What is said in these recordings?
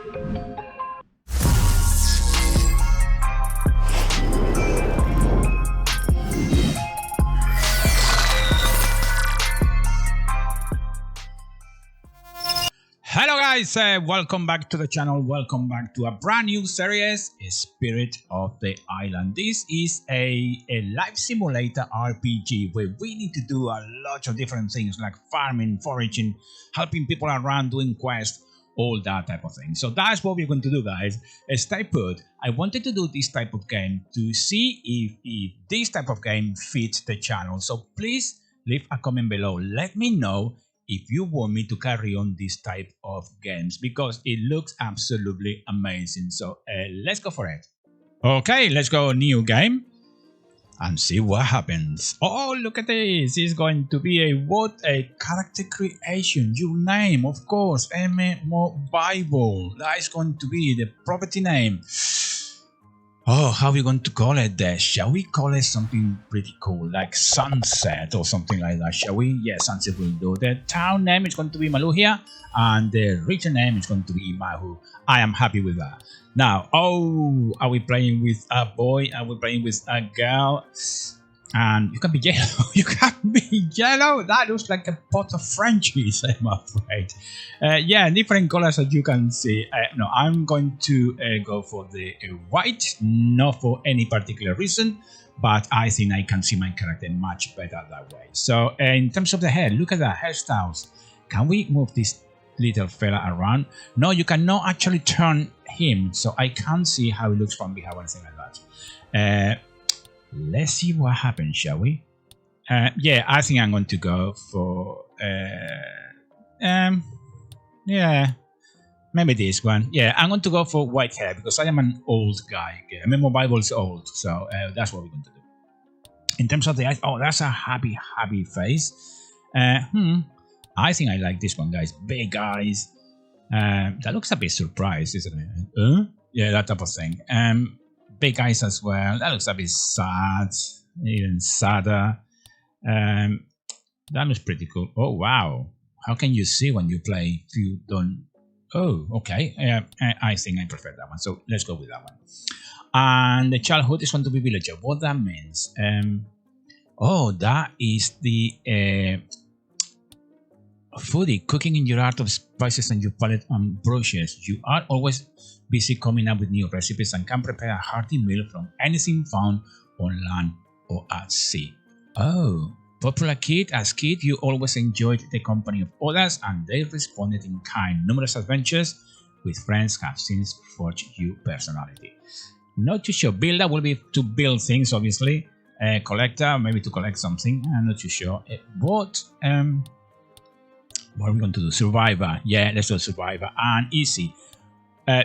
Hello guys, welcome back to the channel, welcome back to a brand new series, Spirit of the Island. This is a life simulator RPG where we need to do a lot of different things like farming, foraging, helping people around, doing quests, all that type of thing. So that's what we're going to do, guys. Stay put. I wanted to do this type of game to see if this type of game fits the channel. So please leave a comment below. Let me know if you want me to carry on this type of games, because it looks absolutely amazing. So let's go for it. Okay, let's go new game and see what happens. Oh, look at this. It's going to be a character creation. Your name, of course, mmobibler. That is going to be the property name. Oh, how are we going to call it there? Shall we call it something pretty cool, like Sunset or something like that? Shall we? Yeah, Sunset will do. The town name is going to be Maluhia, and the region name is going to be Mahu. I am happy with that. Now, oh, are we playing with a boy? Are we playing with a girl? And you can be yellow. You can be yellow. That looks like a pot of Frenchies, I'm afraid. Yeah, different colors as you can see. No, I'm going to go for the white, not for any particular reason, but I think I can see my character much better that way. So in terms of the hair, look at the hairstyles. Can we move this little fella around? No, you cannot actually turn him, so I can't see how he looks from behind or anything like that. Let's see what happens, shall we? Yeah, I think I'm going to go for yeah, maybe this one. Yeah, I'm going to go for white hair because I am an old guy. Yeah, mmobibler is old, so that's what we're going to do. In terms of the eyes, oh, that's a happy face. I think I like this one, guys. Big eyes. That looks a bit surprised, isn't it? Yeah, that type of thing. Big eyes as well. That looks a bit sad, even sadder. That looks pretty cool. Oh wow! How can you see when you play if you don't? Oh, okay. I think I prefer that one. So let's go with that one. And the childhood is going to be villager. What that means? Oh, that is the foodie, cooking in your art of spices and your palate and brushes. You are always busy coming up with new recipes and can prepare a hearty meal from anything found on land or at sea. Oh, popular kid. As kid, you always enjoyed the company of others and they responded in kind. Numerous adventures with friends have since forged your personality. Not too sure. Builder will be to build things, obviously. Collector, maybe to collect something. I'm not too sure. What are we going to do? Survivor. Yeah, let's do Survivor. And easy.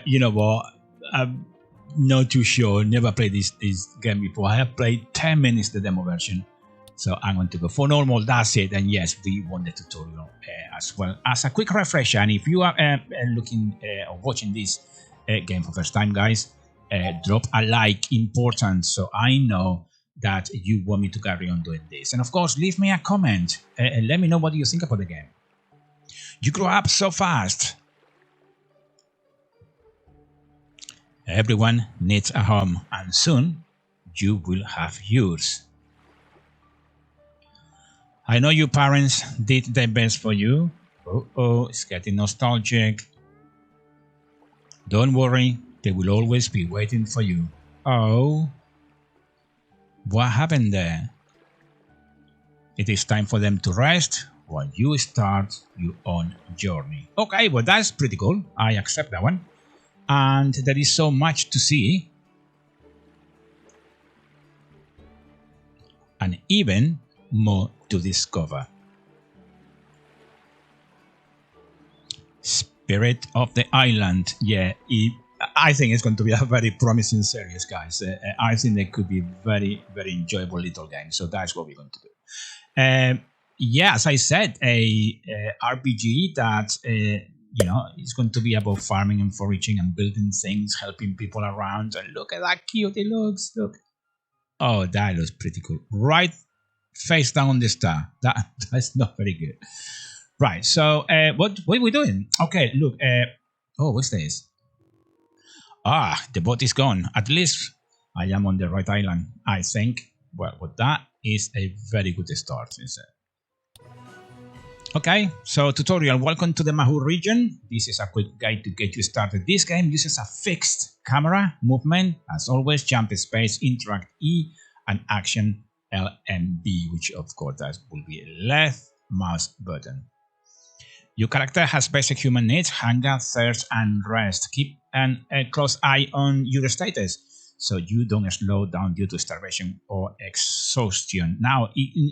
You know what? I'm not too sure. Never played this game before. I have played 10 minutes the demo version. So I'm going to go for normal. That's it. And yes, we want the tutorial as well as a quick refresher. And if you are looking or watching this game for first time, guys, drop a like. Important. So I know that you want me to carry on doing this. And of course, leave me a comment and let me know what you think about the game. You grow up so fast. Everyone needs a home, and soon you will have yours. I know your parents did their best for you. Oh, it's getting nostalgic. Don't worry, they will always be waiting for you. Oh, what happened there? It is time for them to rest while you start your own journey. Okay, well that's pretty cool. I accept that one. And there is so much to see. And even more to discover. Spirit of the Island. Yeah, I think it's going to be a very promising series, guys. I think it could be very, very enjoyable little game. So that's what we're going to do. Yeah, as I said, a RPG that you know, it's going to be about farming and foraging and building things, helping people around. And look at that cute it looks. Look. Oh, that looks pretty cool. Right face down on the star. That's not very good. Right. So what are we doing? Okay, look. Oh, what's this? Ah, the boat is gone. At least I am on the right island, I think. Well, that is a very good start, is it? Okay, so tutorial, welcome to the Mahu region. This is a quick guide to get you started. This game uses a fixed camera movement, as always, jump space, interact E, and action LMB, which of course that will be a left mouse button. Your character has basic human needs, hunger, thirst, and rest. Keep a close eye on your status so you don't slow down due to starvation or exhaustion. Now,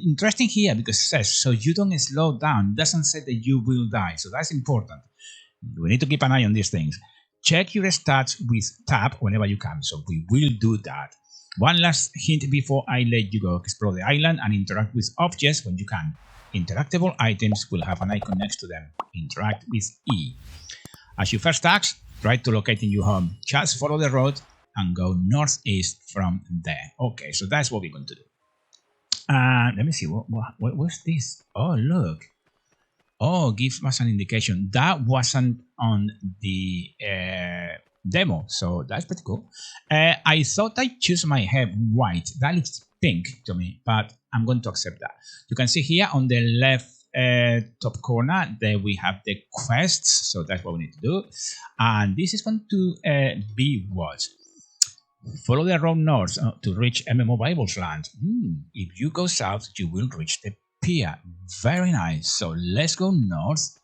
interesting here because it says, so you don't slow down. It doesn't say that you will die, so that's important. We need to keep an eye on these things. Check your stats with tab whenever you can, so we will do that. One last hint before I let you go. Explore the island and interact with objects when you can. Interactable items will have an icon next to them. Interact with E. As your first task, try to locate in your home. Just follow the road and go northeast from there. Okay, so that's what we're going to do. Let me see, what's this? Oh, look. Oh, give us an indication. That wasn't on the demo, so that's pretty cool. I thought I'd choose my hair white. That looks pink to me, but I'm going to accept that. You can see here on the left top corner, there we have the quests, so that's what we need to do. And this is going to be what? Follow the road north to reach mmobiblerpg land. If you go south, you will reach the pier. Very nice. So let's go north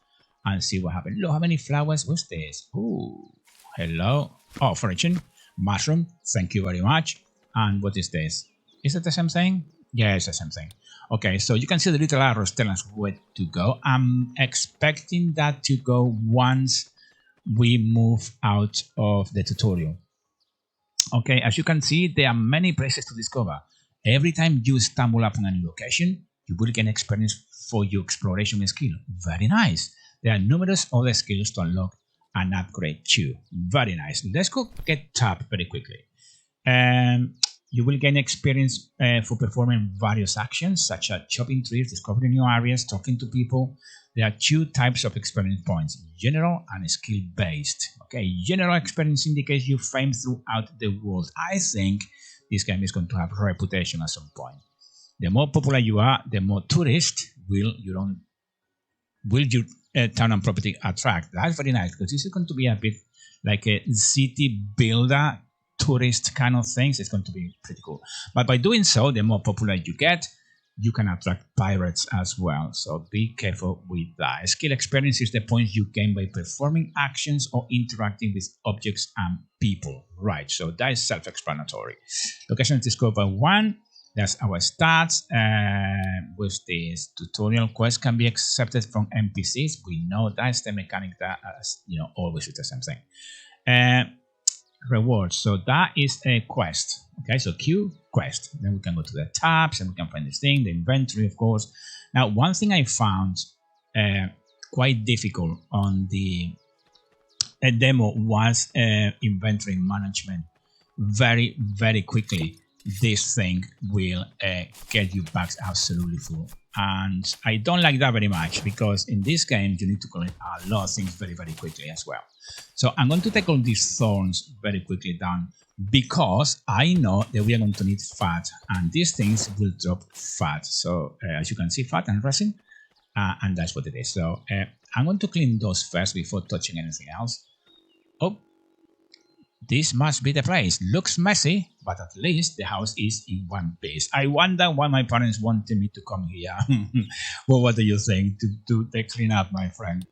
and see what happens. Look how many flowers. What's this? Ooh, hello. Oh, fortune, mushroom. Thank you very much. And what is this? Is it the same thing? Yeah, it's the same thing. Okay, so you can see the little arrows telling us where to go. I'm expecting that to go once we move out of the tutorial. Okay, as you can see, there are many places to discover. Every time you stumble upon a new location, you will gain experience for your exploration skill. Very nice. There are numerous other skills to unlock and upgrade too. Very nice. Let's go get tab very quickly. You will gain experience for performing various actions such as chopping trees, discovering new areas, talking to people. There are two types of experience points, general and skill based. Okay, general experience indicates you fame throughout the world. I think this game is going to have a reputation at some point. The more popular you are, the more tourists will your town and property attract. That's very nice because this is going to be a bit like a city builder tourist kind of things. It's going to be pretty cool. But by doing so, the more popular you get, you can attract pirates as well. So be careful with that. Skill experience is the points you gain by performing actions or interacting with objects and people. Right, so that is self-explanatory. Location is discovered by 1. That's our stats. With this tutorial, quests can be accepted from NPCs. We know that's the mechanic that, always is the same thing. Rewards. So that is a quest. Okay, so Q, quest. Then we can go to the tabs and we can find this thing, the inventory, of course. Now, one thing I found quite difficult on the demo was inventory management. Very, very quickly, this thing will get you bags absolutely full. And I don't like that very much because in this game, you need to collect a lot of things very, very quickly as well. So I'm going to take all these thorns very quickly down because I know that we are going to need fat and these things will drop fat. So as you can see, fat and resin, and that's what it is. So I'm going to clean those first before touching anything else. Oh, this must be the place. Looks messy, but at least the house is in one piece. I wonder why my parents wanted me to come here. Well, what do you think? To do the cleanup, my friend.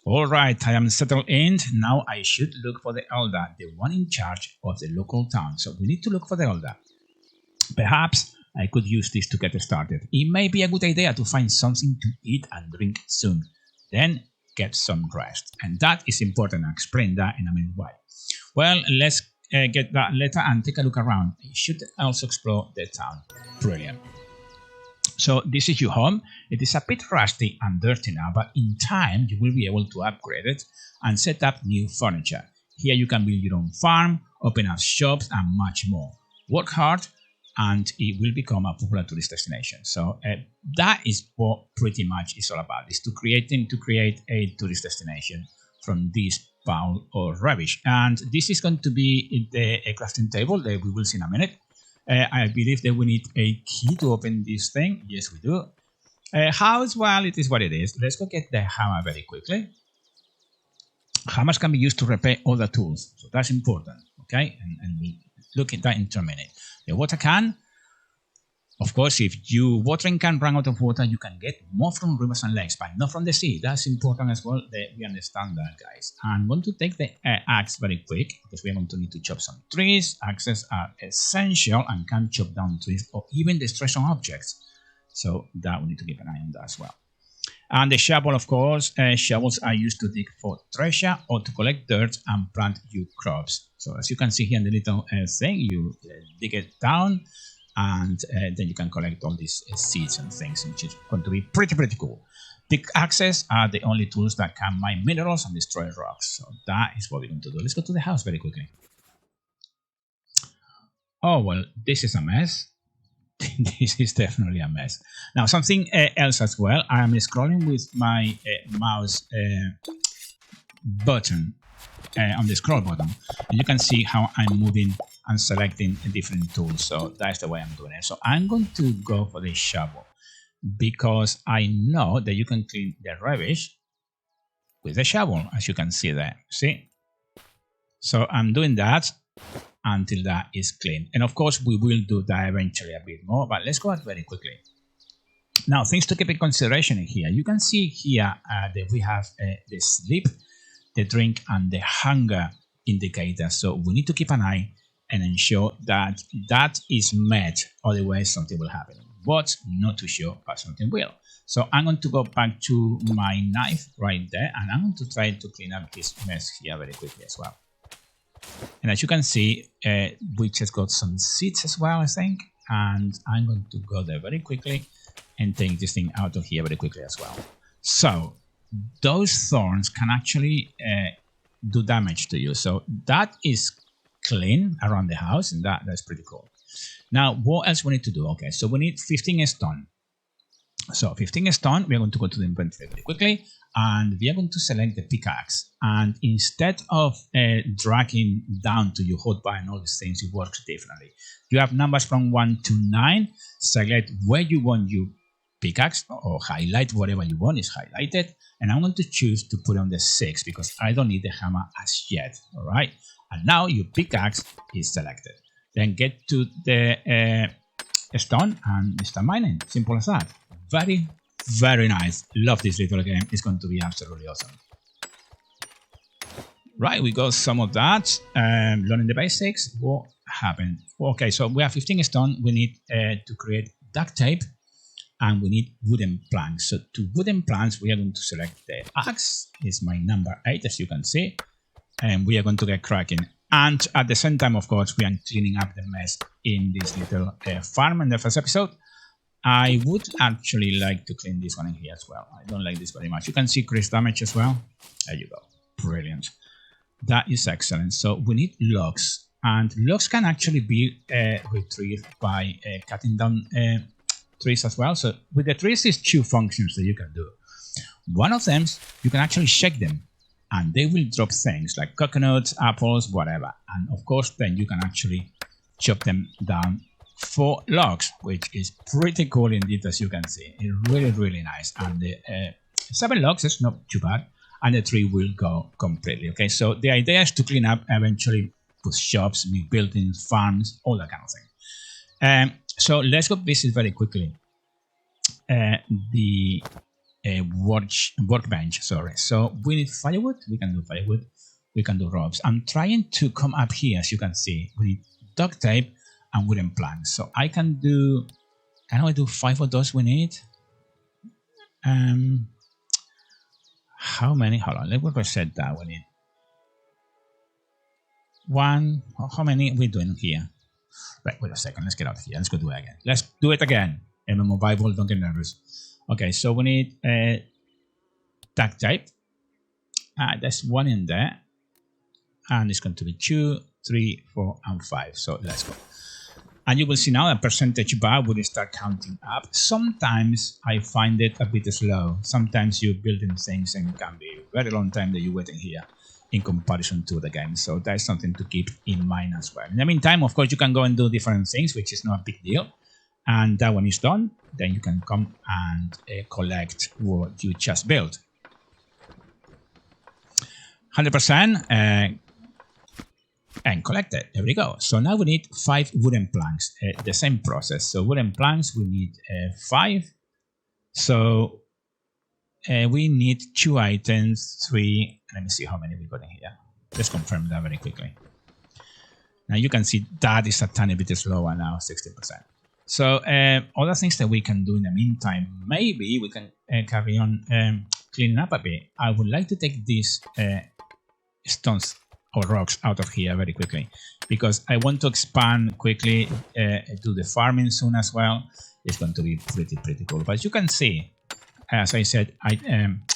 All right, I am settled in. Now I should look for the elder, the one in charge of the local town. So we need to look for the elder. Perhaps I could use this to get started. It may be a good idea to find something to eat and drink soon. Then get some rest. And that is important. I'll explain that in a minute why. Well, let's get that letter and take a look around. You should also explore the town. Brilliant. So this is your home. It is a bit rusty and dirty now, but in time you will be able to upgrade it and set up new furniture. Here you can build your own farm, open up shops and much more. Work hard and it will become a popular tourist destination. So that is what pretty much is all about, is to create a tourist destination from this pile or rubbish. And this is going to be the crafting table that we will see in a minute. I believe that we need a key to open this thing. Yes, we do. House, well, it is what it is. Let's go get the hammer very quickly. Hammers can be used to repair other tools, so that's important, okay? And we'll look at that in a minute. The water can, of course, if your watering can run out of water, you can get more from rivers and lakes, but not from the sea. That's important as well, that we understand that, guys. I'm going to take the axe very quick, because we're going to need to chop some trees. Axes are essential and can chop down trees or even destroy some objects. So that we need to keep an eye on that as well. And the shovel, of course, shovels are used to dig for treasure or to collect dirt and plant your crops. So as you can see here in the little thing, you dig it down, and then you can collect all these seeds and things, which is going to be pretty cool. Pickaxes are the only tools that can mine minerals and destroy rocks. So that is what we're going to do. Let's go to the house very quickly. Oh, well, this is a mess. This is definitely a mess. Now, something else as well. I am scrolling with my mouse button on the scroll button, and you can see how I'm moving and selecting different tools. So that's the way I'm doing it. So I'm going to go for the shovel, because I know that you can clean the rubbish with the shovel, as you can see there. See? So I'm doing that until that is clean. And of course, we will do that eventually a bit more, but let's go out very quickly. Now, things to keep in consideration here. You can see here that we have the sleep, the drink, and the hunger indicator. So we need to keep an eye and ensure that that is met, otherwise something will happen. But not too sure, but something will. So I'm going to go back to my knife right there, and I'm going to try to clean up this mess here very quickly as well. And as you can see, we just got some seeds as well, I think. And I'm going to go there very quickly and take this thing out of here very quickly as well. So those thorns can actually do damage to you. So that is clean around the house, and that's pretty cool. Now, what else we need to do? Okay, so we need 15 stone. So 15 stone, we are going to go to the inventory very quickly, and we are going to select the pickaxe. And instead of dragging down to your hotbar and all these things, it works differently. You have numbers from 1 to 9. Select where you want your pickaxe, or highlight whatever you want is highlighted. And I'm going to choose to put on the 6 because I don't need the hammer as yet. All right. And now your pickaxe is selected. Then get to the stone and start mining. Simple as that. Very, very nice. Love this little game. It's going to be absolutely awesome. Right, we got some of that. Learning the basics. What happened? Okay, so we have 15 stone. We need to create duct tape, and we need wooden planks. So to wooden planks, we are going to select the axe. It's my number 8, as you can see. And we are going to get cracking. And at the same time, of course, we are cleaning up the mess in this little farm in the first episode. I would actually like to clean this one in here as well. I don't like this very much. You can see increase damage as well. There you go. Brilliant. That is excellent. So we need logs. And logs can actually be retrieved by cutting down trees as well. So with the trees, there's 2 functions that you can do. One of them, you can actually shake them, and they will drop things like coconuts, apples, whatever. And of course, then you can actually chop them down for logs, which is pretty cool indeed, as you can see. It's really, really nice. And the 7 logs is not too bad, and the tree will go completely. Okay, so the idea is to clean up, eventually put shops, new buildings, farms, all that kind of thing. So let's go visit very quickly the workbench. Sorry. So we need firewood. We can do firewood. We can do ropes. I'm trying to come up here, as you can see. We need duct tape and wooden planks. So I can do. Can I do 5 of those we need? How many? Hold on. Let me reset that. We need 1. How many are we doing here? Right. Wait a second. Let's get out of here. Let's go do it again. Let's do it again. MMO Bible. Don't get nervous. Okay. So we need duct tape. There's 1 in there, and it's going to be 2, 3, 4, and 5. So let's go. And you will see now a percentage bar will start counting up. Sometimes I find it a bit slow. Sometimes you're building things and it can be very long time that you're waiting here in comparison to the game. So that's something to keep in mind as well. In the meantime, of course, you can go and do different things, which is not a big deal. And that one is done. Then you can come and collect what you just built. 100% and collect it. There we go. So now we need 5 wooden planks. The same process. So wooden planks, we need 5. So we need 2 items, 3. Let me see how many we got in here. Let's confirm that very quickly. Now you can see that is a tiny bit slower now, 16%. So other things that we can do in the meantime, maybe we can carry on cleaning up a bit. I would like to take these stones or rocks out of here very quickly, because I want to expand quickly, do the farming soon as well. It's going to be pretty cool. But you can see, as I said,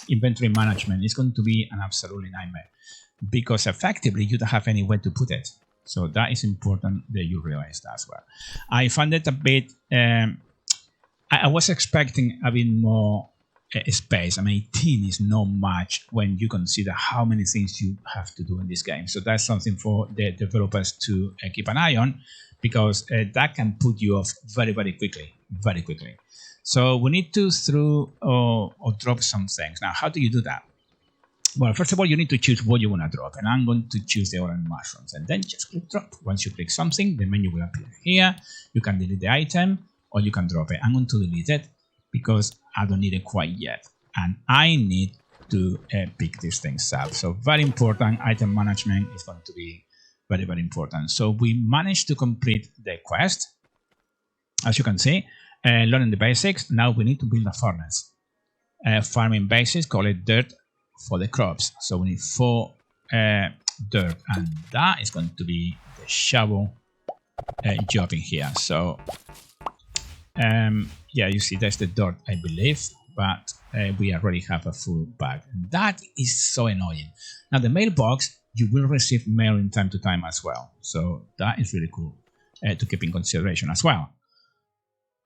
inventory management is going to be an absolutely nightmare, because effectively you don't have anywhere to put it. So that is important that you realize that as well. I found it a bit, I was expecting a bit more space. I mean, 18 is not much when you consider how many things you have to do in this game. So that's something for the developers to keep an eye on, because that can put you off very quickly. So we need to throw or drop some things. Now, how do you do that? Well, first of all, you need to choose what you want to drop, and I'm going to choose the orange mushrooms, and then just click drop. Once you click something, the menu will appear here. You can delete the item, or you can drop it. I'm going to delete it because I don't need it quite yet, and I need to pick these things up. So very important, item management is going to be very important. So we managed to complete the quest, as you can see, learning the basics. Now we need to build a furnace. Farming basics, call it dirt for the crops. So we need 4 dirt, and that is going to be the shovel job in here. So yeah, you see that's the dirt, I believe, but we already have a full bag. That is so annoying. Now the mailbox, you will receive mail in time to time as well, so that is really cool to keep in consideration as well.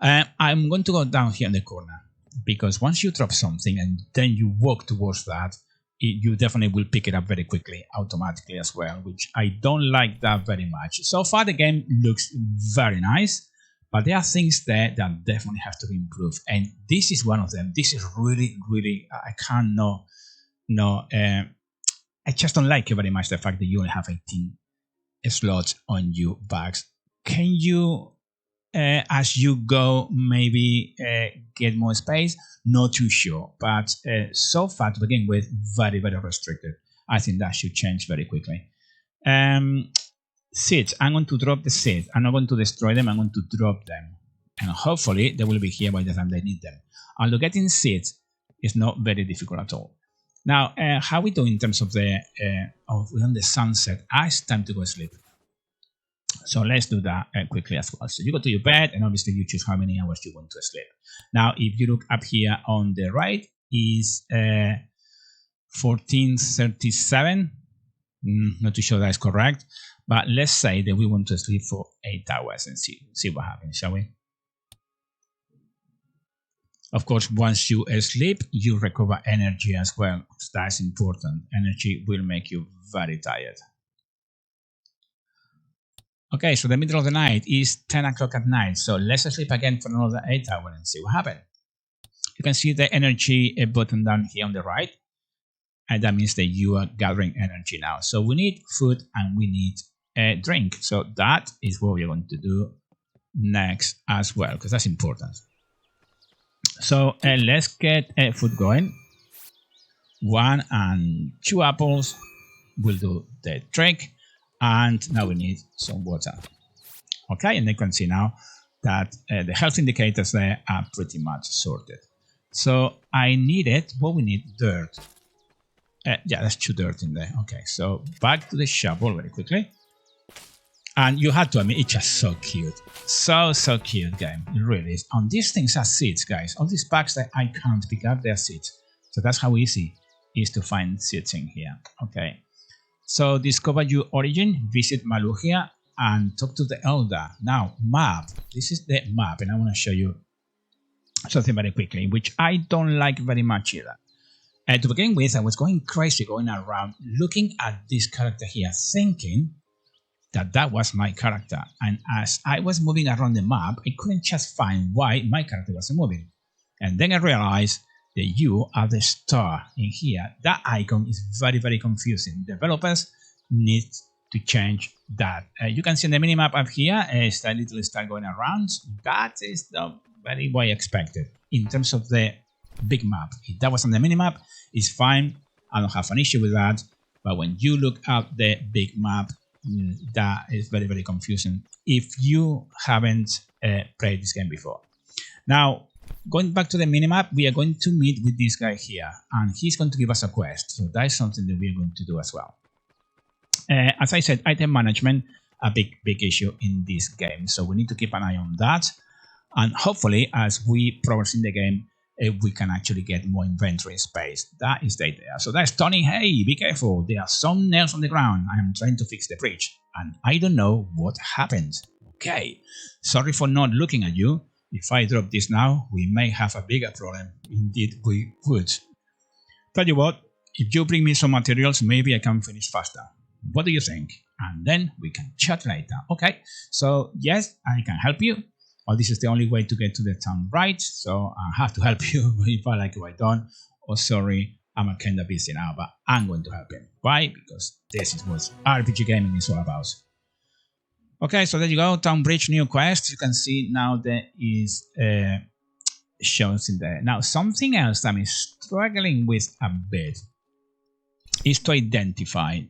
I'm going to go down here in the corner, because once you drop something and then you walk towards that, you definitely will pick it up very quickly, automatically as well, which I don't like that very much. So far the game looks very nice, but there are things there that definitely have to be improved, and this is one of them. This is really, I can't I just don't like it very much, the fact that you only have 18 slots on your bags. Can you as you go maybe get more space? Not too sure, but so far to begin with, very restricted. I think that should change very quickly. Seeds, I'm going to drop the seeds. I'm not going to destroy them, I'm going to drop them, and hopefully they will be here by the time they need them. Although getting seeds is not very difficult at all. Now, how we do in terms of the we're on the sunset. It's time to go sleep. So let's do that quickly as well. So you go to your bed, and obviously you choose how many hours you want to sleep. Now, if you look up here on the right, is 14:37. Not too sure that is correct, but let's say that we want to sleep for 8 hours and see what happens, shall we? Of course, once you sleep, you recover energy as well. That's important. Energy will make you very tired. Okay, so the middle of the night is 10 o'clock at night. So let's sleep again for another 8 hours and see what happens. You can see the energy button down here on the right, and that means that you are gathering energy now. So we need food and we need a drink. So that is what we're going to do next as well, because that's important. So let's get food going. 1 and 2 apples will do the trick. And now we need some water. Okay, and you can see now that the health indicators there are pretty much sorted. So I needed, what we need, dirt. Yeah, there's 2 dirt in there. Okay, so back to the shovel very quickly. And you had to admit, it's just so cute. So cute game. It really is. And these things are seeds, guys. All these packs that I can't pick up, they're seeds. So that's how easy it is to find seeds in here. Okay. So discover your origin, visit Malugia, and talk to the elder. Now, map. This is the map, and I want to show you something very quickly, which I don't like very much either. To begin with, I was going crazy, going around, looking at this character here, thinking that was my character. And as I was moving around the map, I couldn't just find why my character wasn't moving. And then I realized that you are the star in here. That icon is very, very confusing. Developers need to change that. You can see in the minimap up here, that little star going around. That is not very what I expected in terms of the big map. If that was on the minimap, it's fine. I don't have an issue with that. But when you look at the big map, that is very, very confusing if you haven't played this game before. Now, going back to the minimap, we are going to meet with this guy here, and he's going to give us a quest. So that is something that we are going to do as well. As I said, item management, a big issue in this game. So we need to keep an eye on that. And hopefully, as we progress in the game, we can actually get more inventory space. That is the idea. So that's Tony. Hey, be careful. There are some nails on the ground. I am trying to fix the bridge, and I don't know what happened. Okay, sorry for not looking at you. If I drop this now, we may have a bigger problem. Indeed, we would. Tell you what, if you bring me some materials, maybe I can finish faster. What do you think? And then we can chat later. Okay, so yes, I can help you. Well, this is the only way to get to the town, right? So I have to help you if I like it, I don't. Oh, sorry, I'm kind of busy now, but I'm going to help him. Why? Because this is what RPG gaming is all about. Okay, so there you go. Town Bridge, new quest. You can see now there is shows in there. Now, something else that I'm struggling with a bit is to identify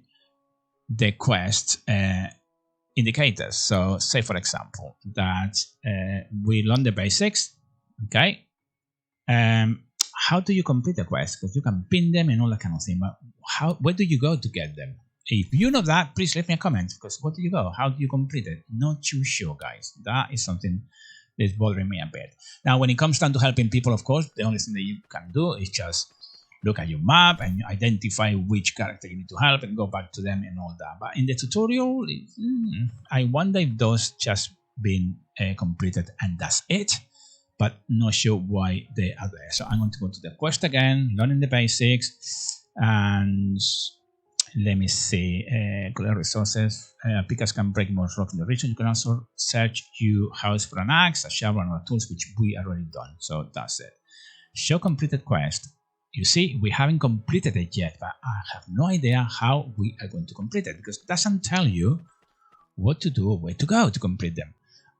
the quest indicators. So say for example that we learn the basics, okay? How do you complete the quest? Because you can pin them and all that kind of thing, but where do you go to get them? If you know that, please leave me a comment, because where do you go? How do you complete it? Not too sure, guys. That is something that's bothering me a bit. Now, when it comes down to helping people, of course, the only thing that you can do is just look at your map and identify which character you need to help and go back to them and all that. But in the tutorial, I wonder if those just been completed and that's it, but not sure why they are there. So I'm going to go to the quest again, learning the basics, and let me see, collect resources. Pickers can break more rocks in the region. You can also search your house for an axe, a shovel, and other tools, which we already done. So that's it. Show completed quest. You see, we haven't completed it yet, but I have no idea how we are going to complete it, because it doesn't tell you what to do or where to go to complete them.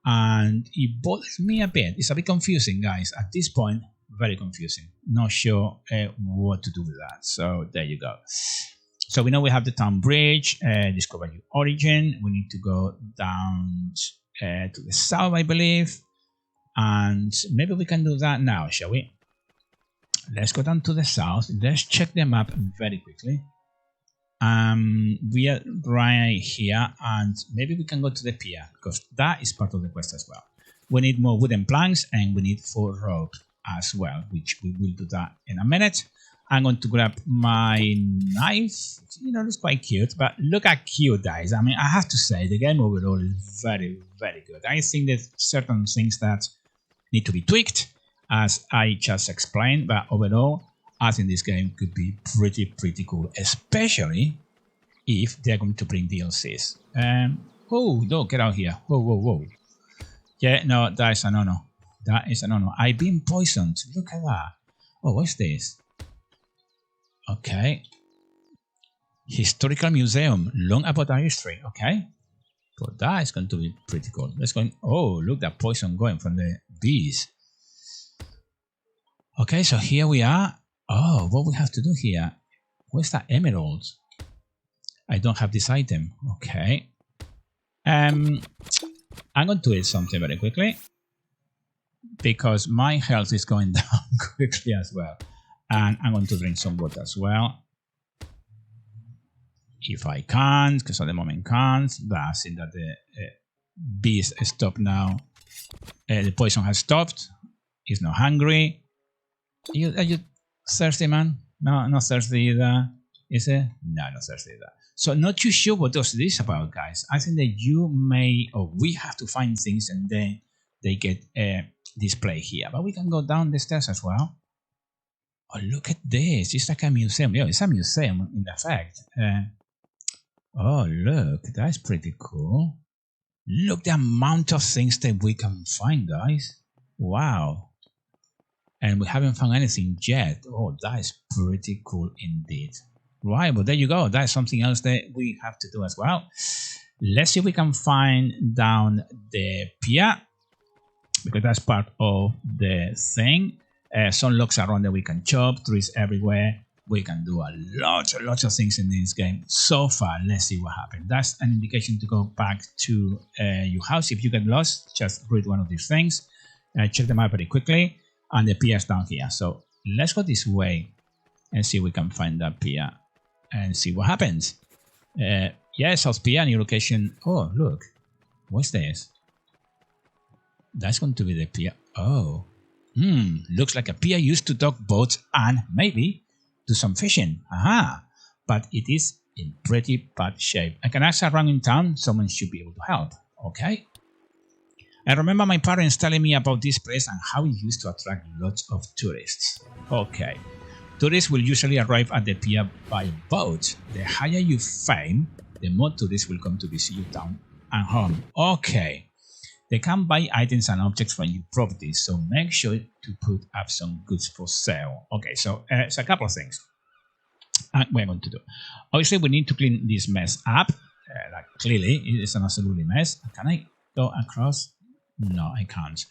And it bothers me a bit. It's a bit confusing, guys. At this point, very confusing. Not sure what to do with that. So there you go. So we know we have the town bridge, discover your origin. We need to go down to the south, I believe. And maybe we can do that now, shall we? Let's go down to the south. Let's check the map very quickly. We are right here, and maybe we can go to the pier, because that is part of the quest as well. We need more wooden planks, and we need 4 rope as well, which we will do that in a minute. I'm going to grab my knife. You know, it's quite cute, but look how cute that is. I mean, I have to say, the game overall is very, very good. I think there's certain things that need to be tweaked, as I just explained, but overall, I think this game could be pretty cool, especially if they're going to bring DLCs. Oh, no, get out here. Whoa. Yeah, no, that is a no-no. That is a no-no. I've been poisoned. Look at that. Oh, what's this? Okay. Historical Museum. Long about our history. Okay. So that is going to be pretty cool. Let's go. Oh, look, that poison going from the bees. Okay, so here we are. Oh, what we have to do here? Where's that emerald? I don't have this item. Okay. I'm going to eat something very quickly, because my health is going down quickly as well. And I'm going to drink some water as well, if I can, because at the moment can't. But I think that the bees stop now. The poison has stopped. He's not hungry. Are you thirsty, man? No, not thirsty either. Is it? No, not thirsty either. So not too sure what this is about, guys. I think that you may, or we have to find things and then they get displayed here. But we can go down the stairs as well. Oh, look at this. It's like a museum. Yeah, it's a museum in effect. Oh, look. That's pretty cool. Look the amount of things that we can find, guys. Wow. And we haven't found anything yet. Oh, that is pretty cool indeed. Right, but there you go. That's something else that we have to do as well. Let's see if we can find down the pier, because that's part of the thing. Some logs around that we can chop, trees everywhere. We can do a lot of things in this game. So far, let's see what happens. That's an indication to go back to your house. If you get lost, just read one of these things. Check them out very quickly. And the pier is down here. So let's go this way and see if we can find that pier and see what happens. Yeah, South Pier, new location. Oh, look. What's this? That's going to be the pier. Oh. Looks like a pier used to dock boats and maybe do some fishing. Aha. But it is in pretty bad shape. I can ask around in town. Someone should be able to help. Okay. I remember my parents telling me about this place and how it used to attract lots of tourists. Okay. Tourists will usually arrive at the pier by boat. The higher you fame, the more tourists will come to visit your town and home. Okay. They can buy items and objects from your property, so make sure to put up some goods for sale. Okay, so it's a couple of things we're going to do. Obviously, we need to clean this mess up. Like clearly, it is an absolutely mess. Can I go across? No, I can't.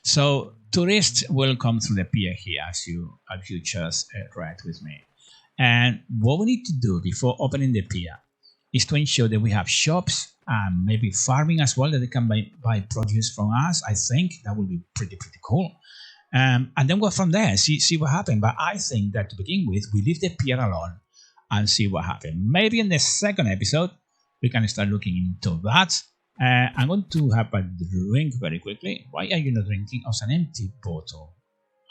So tourists will come through the pier here, as you just read with me. And what we need to do before opening the pier is to ensure that we have shops and maybe farming as well, that they can buy produce from us. I think that would be pretty cool. And then go from there, see what happens. But I think that to begin with, we leave the pier alone and see what happens. Maybe in the second episode, we can start looking into that. I'm going to have a drink very quickly. Why are you not drinking? Oh, it's an empty bottle.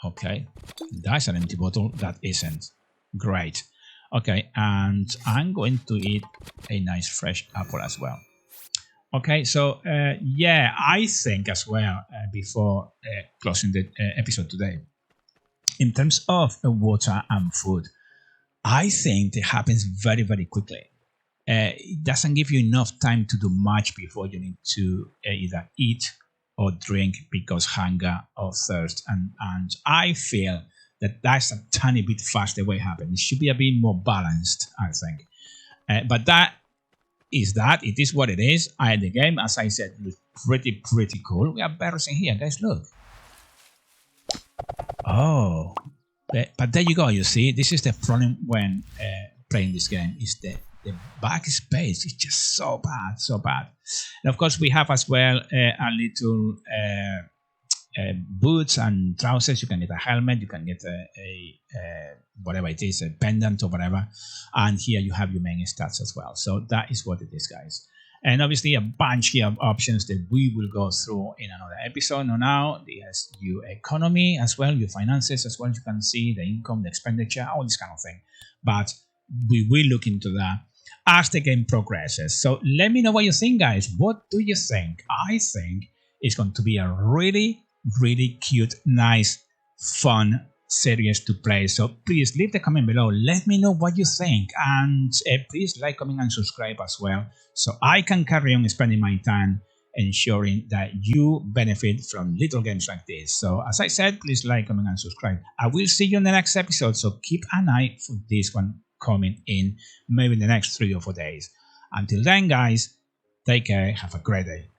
Okay, that's an empty bottle. That isn't. Great. Okay, and I'm going to eat a nice fresh apple as well. Okay, so yeah, I think as well, before closing the episode today, in terms of water and food, I think it happens very quickly. It doesn't give you enough time to do much before you need to either eat or drink because hunger or thirst. And I feel that that's a tiny bit fast the way it happens. It should be a bit more balanced, I think. But that is that. It is what it is. The game, as I said, looks pretty cool. We have berries in here, guys. Look. Oh. But there you go. You see, this is the problem when playing this game. Is the backspace is just so bad. And of course, we have as well a little boots and trousers. You can get a helmet. You can get a whatever it is, a pendant or whatever. And here you have your main stats as well. So that is what it is, guys. And obviously a bunch here of options that we will go through in another episode. Now, there's your economy as well, your finances as well. You can see the income, the expenditure, all this kind of thing. But we will look into that as the game progresses. So let me know what you think, guys. What do you think? I think it's going to be a really cute, nice, fun series to play. So please leave the comment below. Let me know what you think. And please like, comment, and subscribe as well, so I can carry on spending my time ensuring that you benefit from little games like this. So as I said, please like, comment, and subscribe. I will see you in the next episode. So keep an eye for this one coming in maybe in the next 3 or 4 days. Until then, guys, take care. Have a great day.